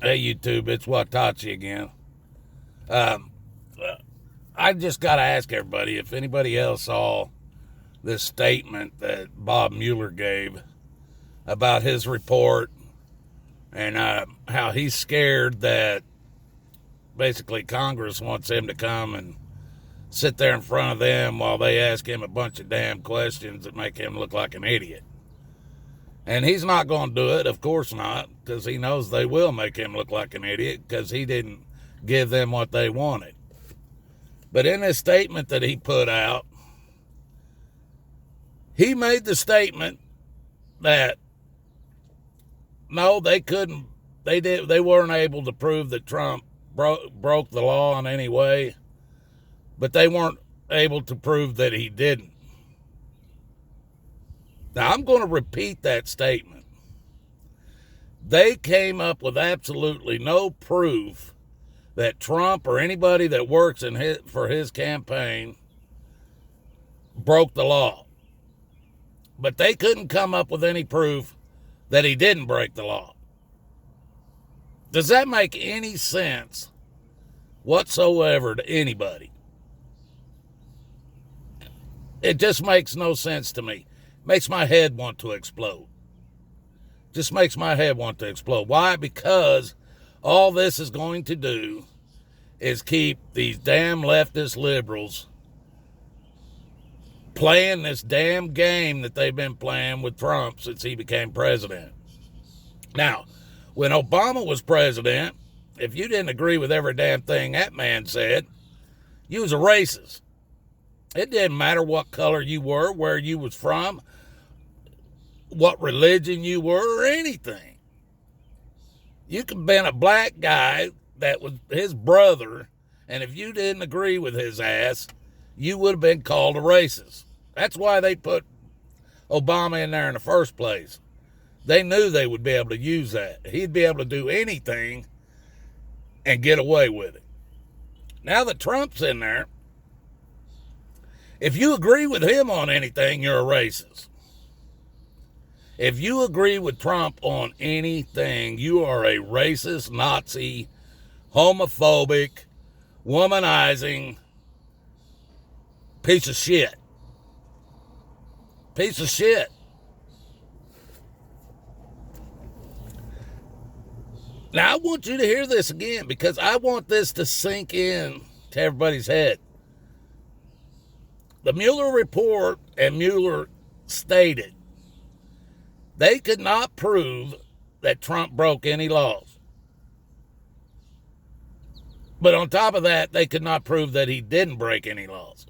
Hey, YouTube, it's Watachi again. Um, I just got to ask everybody if anybody else saw this statement that Bob Mueller gave about his report and how he's scared that basically Congress wants him to come and sit there in front of them while they ask him a bunch of damn questions that make him look like an idiot. And he's not going to do it, of course not, because he knows they will make him look like an idiot because he didn't give them what they wanted. But in his statement that he put out, he made the statement that no, they couldn't, they weren't able to prove that Trump broke the law in any way, but they weren't able to prove that he didn't. Now, I'm going to repeat that statement. They came up with absolutely no proof that Trump or anybody that works for his campaign broke the law. But they couldn't come up with any proof that he didn't break the law. Does that make any sense whatsoever to anybody? It just makes no sense to me. Makes my head want to explode. Just makes my head want to explode. Why? Because all this is going to do is keep these damn leftist liberals playing this damn game that they've been playing with Trump since he became president. Now, when Obama was president, if you didn't agree with every damn thing that man said, you was a racist. It didn't matter what color you were, where you was from, what religion you were, or anything. You could have been a black guy that was his brother, and if you didn't agree with his ass, you would have been called a racist. That's why they put Obama in there in the first place. They knew they would be able to use that. He'd be able to do anything and get away with it. Now that Trump's in there, if you agree with him on anything, you're a racist. If you agree with Trump on anything, you are a racist, Nazi, homophobic, womanizing piece of shit. Piece of shit. Now, I want you to hear this again because I want this to sink in to everybody's head. The Mueller report and Mueller stated they could not prove that Trump broke any laws. But on top of that, they could not prove that he didn't break any laws.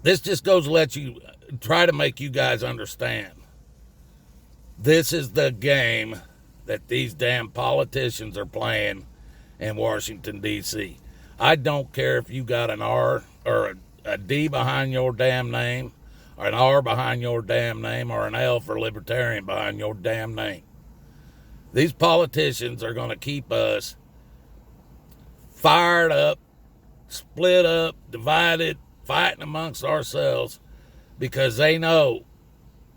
This just goes to try to make you guys understand. This is the game that these damn politicians are playing in Washington, D.C. I don't care if you got an R or a D behind your damn name, or an R behind your damn name, or an L for libertarian behind your damn name. These politicians are going to keep us fired up, split up, divided, fighting amongst ourselves, because they know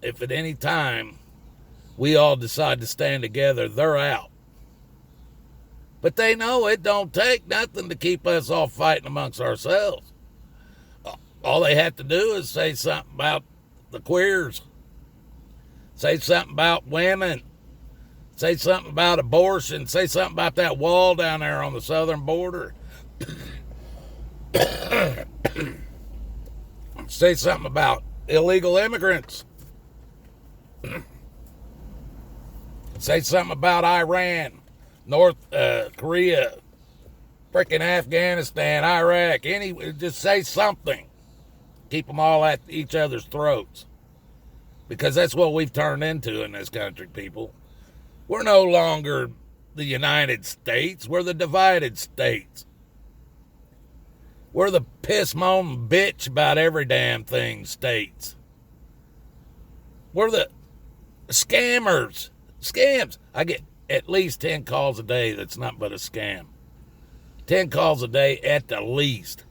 if at any time we all decide to stand together, they're out. But they know it don't take nothing to keep us all fighting amongst ourselves. All they have to do is say something about the queers. Say something about women. Say something about abortion. Say something about that wall down there on the southern border. Say something about illegal immigrants. Say something about Iran, North Korea, freaking Afghanistan, Iraq. Just say something. Keep them all at each other's throats. Because that's what we've turned into in this country, people. We're no longer the United States. We're the divided states. We're the piss-moan bitch about every damn thing states. We're the scammers. Scams. I get at least 10 calls a day that's nothing but a scam. 10 calls a day at the least.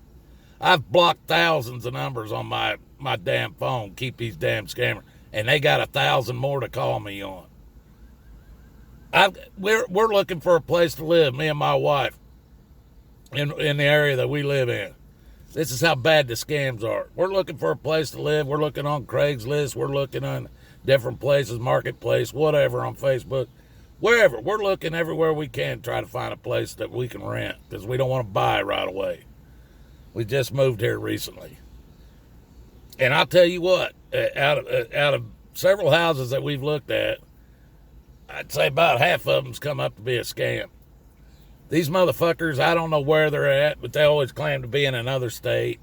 I've blocked thousands of numbers on my damn phone, keep these damn scammers, and they got 1,000 more to call me on. We're looking for a place to live, me and my wife, in the area that we live in. This is how bad the scams are. We're looking for a place to live. We're looking on Craigslist. We're looking on different places, Marketplace, whatever, on Facebook, wherever. We're looking everywhere we can, try to find a place that we can rent, because we don't want to buy right away. We just moved here recently. And I'll tell you what, out of several houses that we've looked at, I'd say about half of them's come up to be a scam. These motherfuckers, I don't know where they're at, but they always claim to be in another state.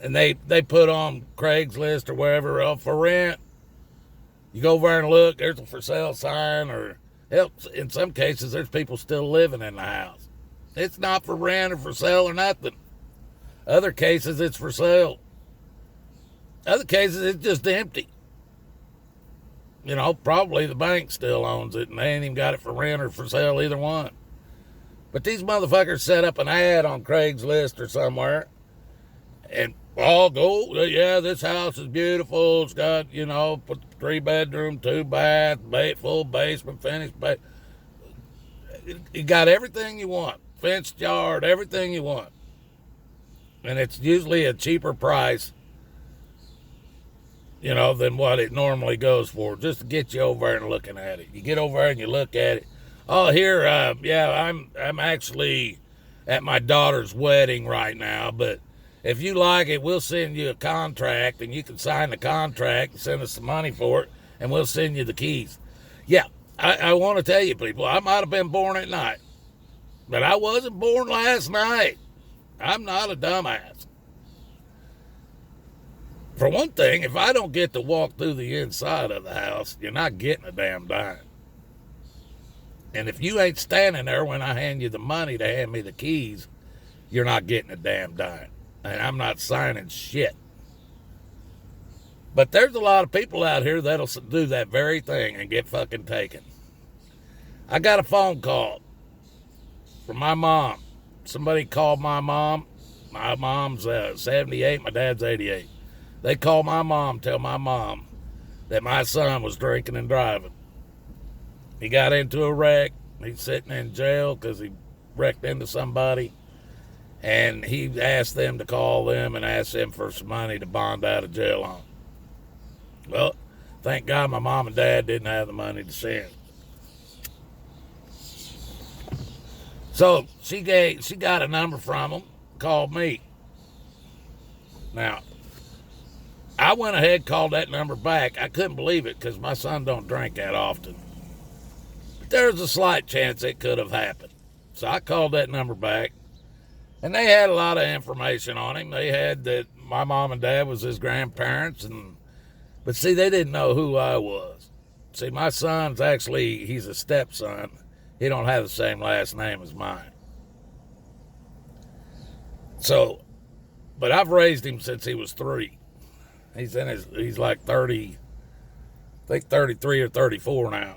And they put on Craigslist or wherever, for rent. You go over and look, there's a for sale sign, or hell, in some cases, there's people still living in the house. It's not for rent or for sale or nothing. Other cases, it's for sale. Other cases, it's just empty. You know, probably the bank still owns it, and they ain't even got it for rent or for sale, either one. But these motherfuckers set up an ad on Craigslist or somewhere, and all go, yeah, this house is beautiful. It's got, 3-bedroom, 2-bath, full basement, finished. You got everything you want. Fenced yard, everything you want. And it's usually a cheaper price, than what it normally goes for, just to get you over there and looking at it. You get over there and you look at it. Oh, here, I'm actually at my daughter's wedding right now, but if you like it, we'll send you a contract, and you can sign the contract and send us some money for it, and we'll send you the keys. Yeah, I want to tell you, people, I might have been born at night, but I wasn't born last night. I'm not a dumbass. For one thing, if I don't get to walk through the inside of the house, you're not getting a damn dime. And if you ain't standing there when I hand you the money to hand me the keys, you're not getting a damn dime. And I'm not signing shit. But there's a lot of people out here that'll do that very thing and get fucking taken. I got a phone call from my mom. Somebody called my mom. My mom's 78, my dad's 88. They called my mom, tell my mom that my son was drinking and driving. He got into a wreck. He's sitting in jail because he wrecked into somebody. And he asked them to call them and ask them for some money to bond out of jail on. Well, thank God my mom and dad didn't have the money to send. So she got a number from them, called me. Now, I went ahead and called that number back. I couldn't believe it because my son don't drink that often. There's a slight chance it could have happened. So I called that number back, and they had a lot of information on him. They had that my mom and dad was his grandparents, but see, they didn't know who I was. See, my son's he's a stepson. He don't have the same last name as mine. So, but I've raised him since he was 3. He's like 30, I think 33 or 34 now.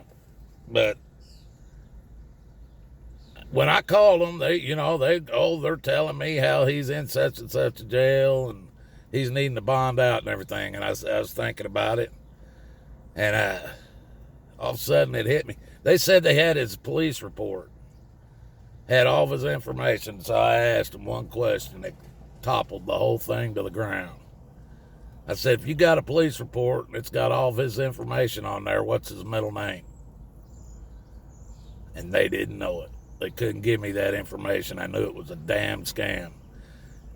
But when I called them, they're telling me how he's in such and such a jail and he's needing to bond out and everything. And I was thinking about it, and all of a sudden it hit me. They said they had his police report, had all of his information. So I asked him one question that toppled the whole thing to the ground. I said, if you got a police report and it's got all of his information on there, what's his middle name? And they didn't know it. They couldn't give me that information. I knew it was a damn scam.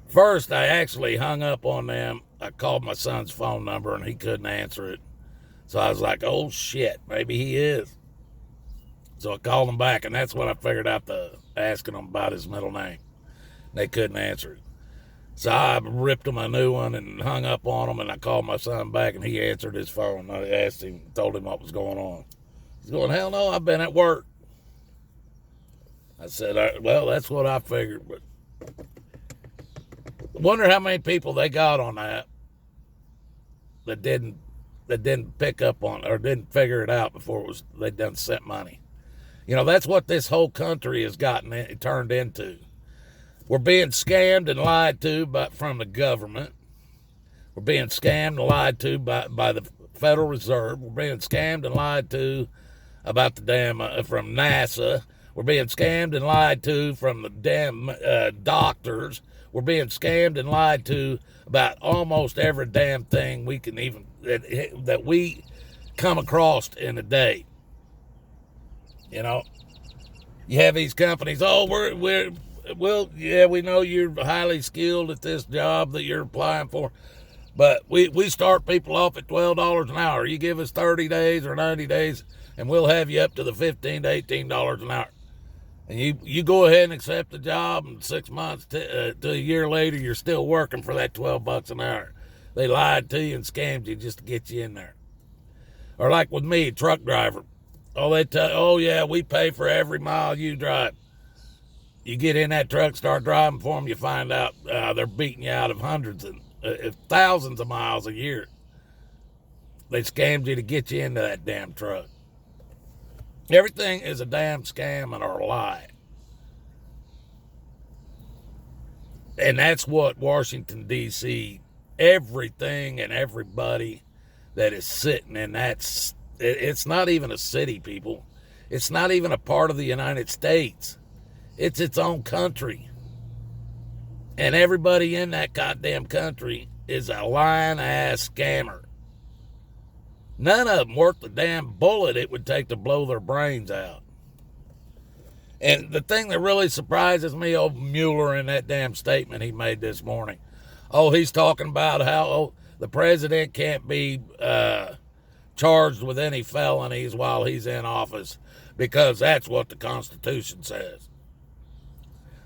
First, I actually hung up on them. I called my son's phone number and he couldn't answer it. So I was like, oh shit, maybe he is. So I called him back, and that's when I figured out asking him about his middle name. They couldn't answer it. So I ripped him a new one and hung up on him, and I called my son back, and he answered his phone. I asked him, told him what was going on. He's going, hell no, I've been at work. I said, well, that's what I figured, but I wonder how many people they got on that didn't pick up on or didn't figure it out before they'd done sent money. That's what this whole country has turned into. We're being scammed and lied to from the government. We're being scammed and lied to by the Federal Reserve. We're being scammed and lied to about the damn from NASA. We're being scammed and lied to from the damn doctors. We're being scammed and lied to about almost every damn thing we can even that we come across in a day. You know, you have these companies. Oh, we know you're highly skilled at this job that you're applying for, but we start people off at $12 an hour. You give us 30 days or 90 days, and we'll have you up to the $15 to $18 an hour. And you go ahead and accept the job, and 6 months to a year later, you're still working for that $12 an hour. They lied to you and scammed you just to get you in there. Or like with me, truck driver. Oh yeah, we pay for every mile you drive. You get in that truck, start driving for them, you find out they're beating you out of hundreds and thousands of miles a year. They scammed you to get you into that damn truck. Everything is a damn scam and a lie. And that's what Washington, D.C., everything and everybody that is sitting in that, it's not even a city, people. It's not even a part of the United States. It's its own country. And everybody in that goddamn country is a lying-ass scammer. None of them worth the damn bullet it would take to blow their brains out. And the thing that really surprises me, old Mueller, in that damn statement he made this morning. Oh, he's talking about how the president can't be charged with any felonies while he's in office because that's what the Constitution says.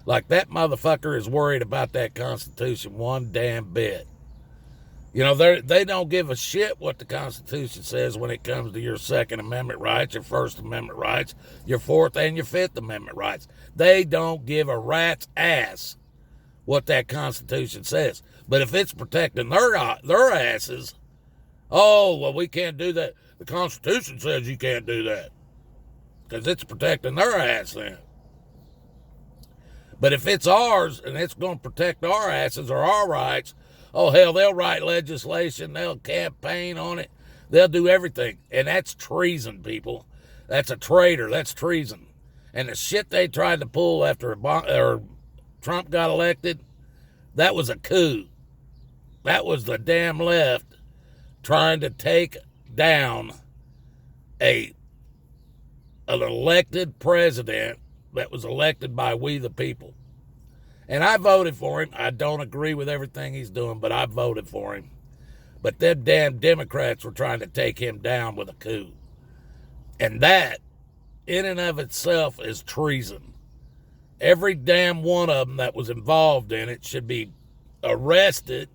Like that motherfucker is worried about that Constitution one damn bit. You know, they don't give a shit what the Constitution says when it comes to your Second Amendment rights, your First Amendment rights, your Fourth and your Fifth Amendment rights. They don't give a rat's ass what that Constitution says. But if it's protecting their asses, oh, well, we can't do that. The Constitution says you can't do that because it's protecting their ass then. But if it's ours and it's going to protect our asses or our rights, oh, hell, they'll write legislation. They'll campaign on it. They'll do everything. And that's treason, people. That's a traitor. That's treason. And the shit they tried to pull after Trump got elected, that was a coup. That was the damn left trying to take down an elected president that was elected by we the people. And I voted for him. I don't agree with everything he's doing, but I voted for him. But them damn Democrats were trying to take him down with a coup. And that, in and of itself, is treason. Every damn one of them that was involved in it should be arrested,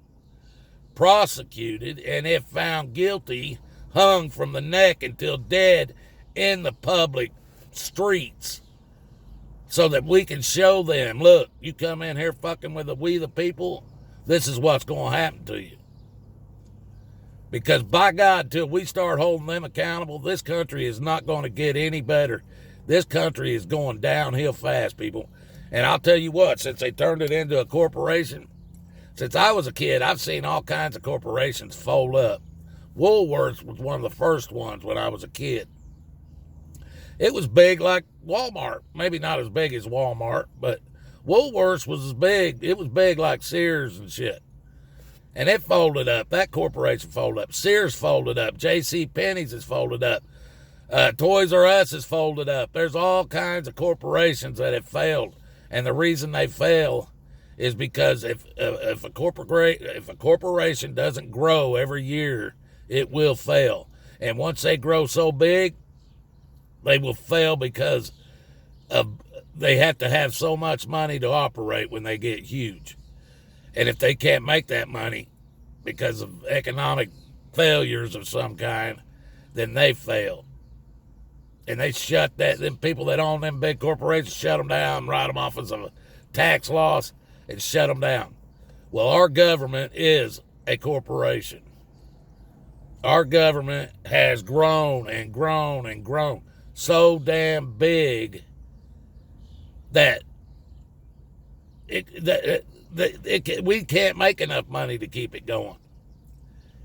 prosecuted, and if found guilty, hung from the neck until dead in the public streets. So that we can show them, look, you come in here fucking with we the people, this is what's going to happen to you. Because by God, till we start holding them accountable, this country is not going to get any better. This country is going downhill fast, people. And I'll tell you what, since they turned it into a corporation, since I was a kid, I've seen all kinds of corporations fold up. Woolworths was one of the first ones when I was a kid. It was big like Walmart. Maybe not as big as Walmart, but Woolworths was as big. It was big like Sears and shit. And it folded up. That corporation folded up. Sears folded up. J.C. Penney's is folded up. Toys R Us is folded up. There's all kinds of corporations that have failed. And the reason they fail is because if a corporation doesn't grow every year, it will fail. And once they grow so big, they will fail because they have to have so much money to operate when they get huge. And if they can't make that money because of economic failures of some kind, then they fail. And they shut them people that own them big corporations, shut them down, write them off as a tax loss, and shut them down. Well, our government is a corporation. Our government has grown and grown and grown so damn big that we can't make enough money to keep it going.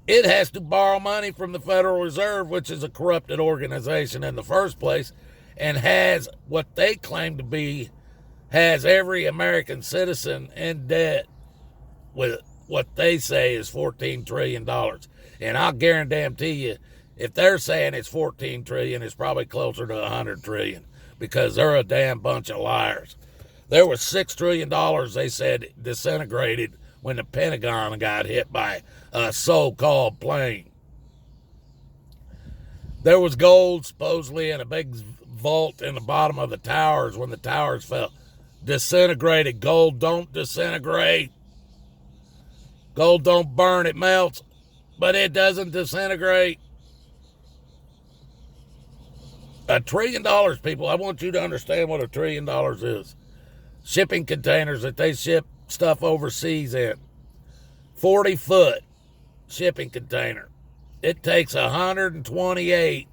It has to borrow money from the Federal Reserve, which is a corrupted organization in the first place, and has what they claim to be, has every American citizen in debt with what they say is $14 trillion. And I'll guarantee you, if they're saying it's $14 trillion, it's probably closer to $100 trillion, because they're a damn bunch of liars. There was $6 trillion, they said, disintegrated when the Pentagon got hit by a so-called plane. There was gold supposedly in a big vault in the bottom of the towers when the towers fell. Disintegrated. Gold don't disintegrate. Gold don't burn, it melts, but it doesn't disintegrate. $1 trillion, people. I want you to understand what $1 trillion is. Shipping containers that they ship stuff overseas in. 40-foot shipping container. It takes 128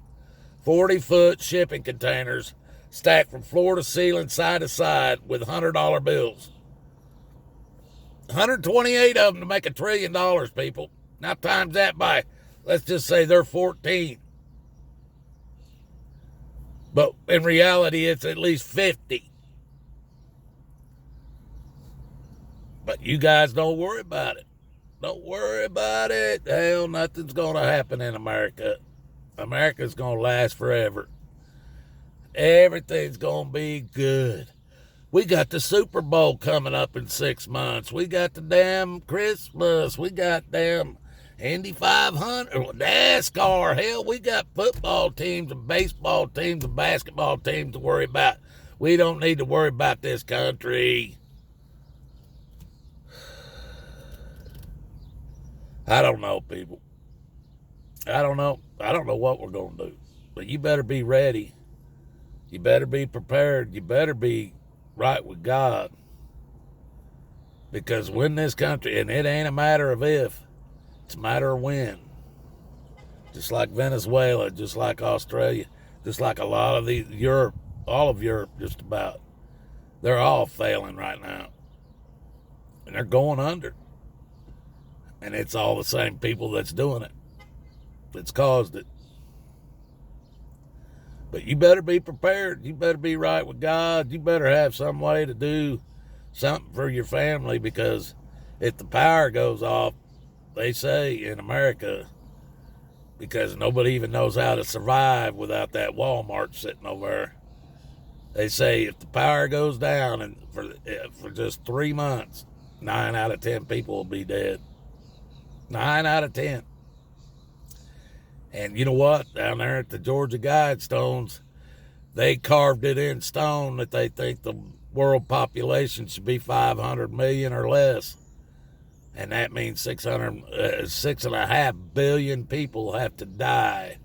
40-foot shipping containers stacked from floor to ceiling, side to side, with $100 bills. 128 of them to make $1 trillion, people. Now times that by, let's just say they're 14. But in reality, it's at least 50. But you guys don't worry about it. Don't worry about it. Hell, nothing's going to happen in America. America's going to last forever. Everything's going to be good. We got the Super Bowl coming up in 6 months. We got the damn Christmas. We got damn Indy 500, NASCAR. Hell, we got football teams and baseball teams and basketball teams to worry about. We don't need to worry about this country. I don't know, people. I don't know. I don't know what we're going to do. But you better be ready. You better be prepared. You better be right with God. Because when this country, and it ain't a matter of if, it's a matter of when. Just like Venezuela, just like Australia, just like a lot of Europe, all of Europe just about. They're all failing right now. And they're going under. And it's all the same people that's doing it, that's caused it. But you better be prepared. You better be right with God. You better have some way to do something for your family, because if the power goes off, they say in America, because nobody even knows how to survive without that Walmart sitting over there, they say if the power goes down and for just 3 months, 9 out of 10 people will be dead. 9 out of 10. And you know what? Down there at the Georgia Guidestones, they carved it in stone that they think the world population should be 500 million or less. And that means 6.5 billion people have to die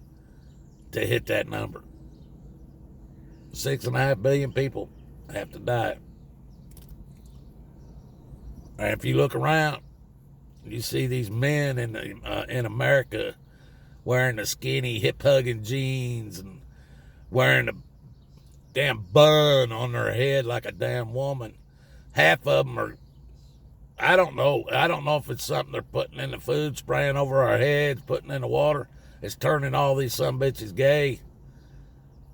to hit that number. 6.5 billion people have to die. And if you look around, you see these men in America wearing the skinny, hip-hugging jeans and wearing a damn bun on their head like a damn woman. Half of them are, I don't know if it's something they're putting in the food, spraying over our heads, putting in the water. It's turning all these sumbitches gay.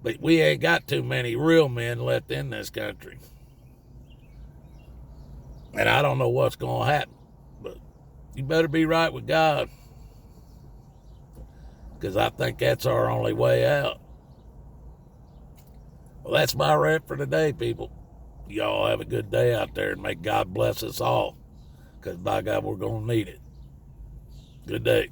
But we ain't got too many real men left in this country. And I don't know what's going to happen. But you better be right with God, because I think that's our only way out. Well, that's my rant for today, people. Y'all have a good day out there, and may God bless us all, because by God, we're going to need it. Good day.